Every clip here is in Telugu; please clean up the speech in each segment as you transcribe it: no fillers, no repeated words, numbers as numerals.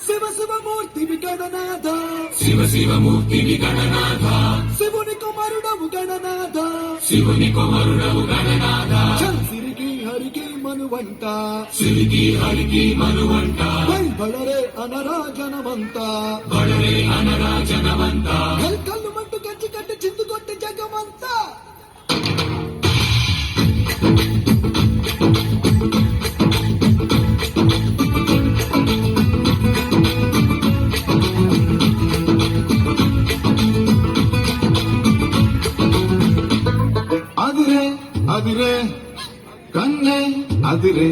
శివ శివమూర్తి గణనాథ, శివ శివమూర్తి గణనాథ, శివుని కుమారుడవు గణనాథ, శివుని కుమారుడవు గణనాథ, సిరికి హరికి మనువంట, సిరికి హరికి మనువంట, బడరే అనరా జనమంత, బడరే అనరా జనమంత, కళ్ళు మంటు కంచి కట్టి చిందు కొట్టి జగమంతా. அதிரே கண்ணே அதிரே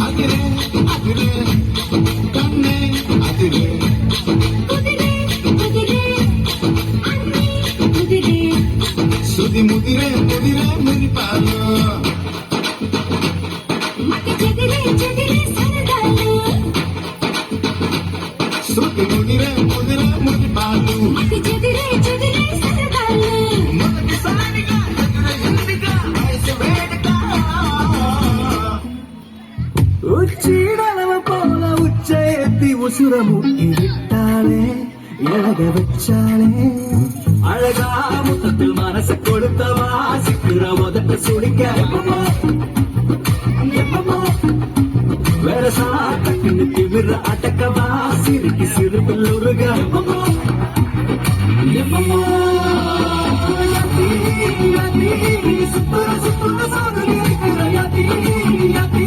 அதிரே அதிரே கண்ணே அதிரே சுதி முதிரே முதிரே முனிப்பாலோ சுதி முதிரே முதிரே మునిపాలు ఉచ్చీడలవ పోల ఉచ్చయెత్తి ఉసురము ఇరిట్టాలే ఎలగ వచ్చాలే అழகா முத்தத்தில் மனச கொடுத்தவா சிக்கிற முதட்ட சுடிக்க வெரசா கட்டின்னு திமிர அடக்கவா சிரிக்கி சிறுபில் உருக சுத்துற சுத்துற சாதனை யாத்தி யாத்தி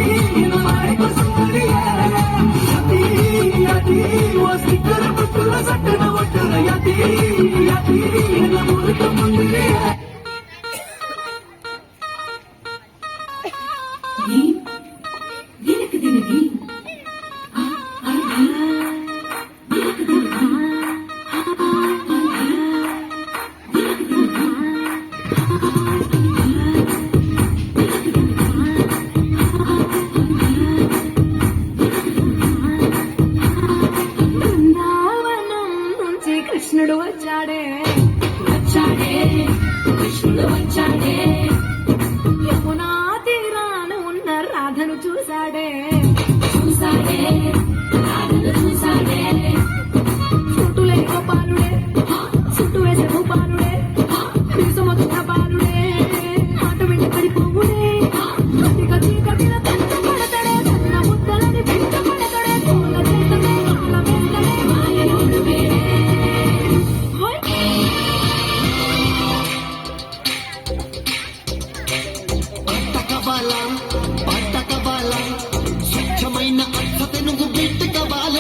நாயக சுந்தரிய யாத்தி யாத்தி வாசிக்கிற புத்துற சட்டன ஒட்டுற யாத்தி யாத்தி முருக மந்திரிய కృష్ణుడు వచ్చాడే వచ్చాడే కృష్ణుడు వచ్చాడే యమునా తీరాన ఉన్న రాధను చూశాడే చూశాడే రాధను చూశాడే చుట్టూలే గోపాలుడే చుట్టూ వేసే గోపాలుడే విసుమొచ్చిన బాలుడే మాట వెంట పడిపోవుడే కత్తిల తన పడతడే తన ముద్దలని వెంట పడతడే పూల చేతనే కాల వెంటనే మాయలోడు వేడే పట్టకబాల స్వచ్ఛమైన అర్థత నువ్వు బిట్టకబాల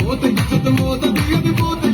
లేకపోతే పోతే